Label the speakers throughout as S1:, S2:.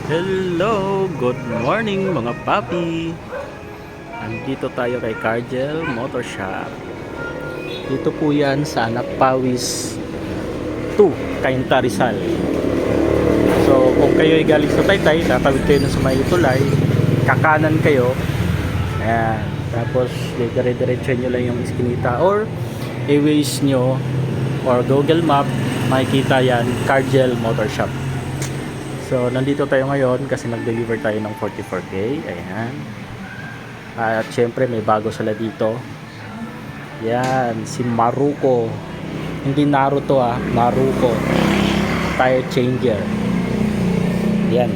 S1: Hello! Good morning mga papi! Andito tayo kay Cargel Motor Shop. Dito po yan sa Anak Pawis 2, Cainta, Rizal. So kung kayo ay galing sa Taytay, tatawid kayo na sa may tulay, kakanan kayo. Ayan. Tapos dire-diretso nyo lang yung iskinita or i-waze nyo or Google Map, makikita yan, Cargel Motor Shop. So, nandito tayo ngayon kasi nag-deliver tayo ng 44K. Ayan. At syempre, may bago sila dito. Yan, si Maruko. Hindi Naruto Maruko. Tire changer. Yan.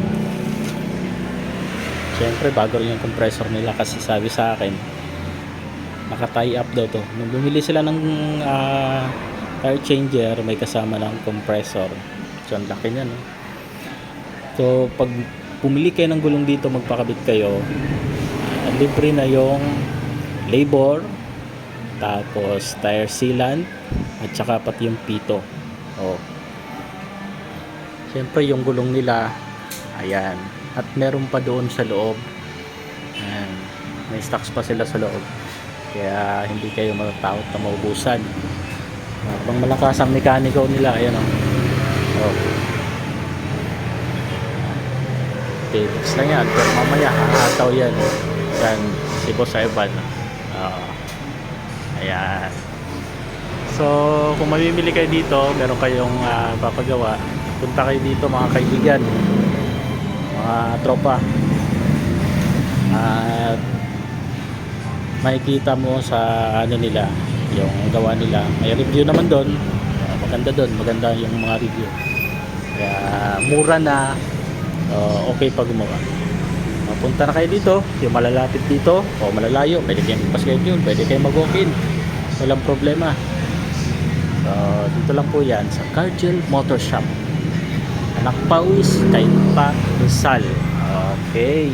S1: Syempre, bago rin yung compressor nila kasi sabi sa akin, naka-tie up daw to. Nung bumili sila ng tire changer, may kasama ng compressor. So, ang laki niya, no? So, pag pumili kayo ng gulong dito, magpakabit kayo, libre na yung labor, tapos tire sealant, at saka pati yung pito. Oh. Siyempre, yung gulong nila, ayan. At meron pa doon sa loob. Ayan. May stocks pa sila sa loob. Kaya, hindi kayo matatakot na maubusan. Pang malakas ang mekaniko nila, ayan o. Oh. Fix lang yan, pero mamaya hahataw yan. Yan, si Boss Ivan. Ayan. So, kung mamimili kayo dito, meron kayong papagawa, punta kayo dito mga kaibigan, mga tropa. At makikita mo sa ano nila, yung gawa nila. May review naman doon. Maganda doon, maganda yung mga review. Kaya mura na. Okay pag gumawa. Punta na kayo dito, yung malalapit dito o malalayo, pwede kayong pa-schedule, pwede kayong mag-walk-in, walang problema. So dito lang po yan sa Cargel Motor Shop, Anak Pawis, Cainta, Rizal. Okay.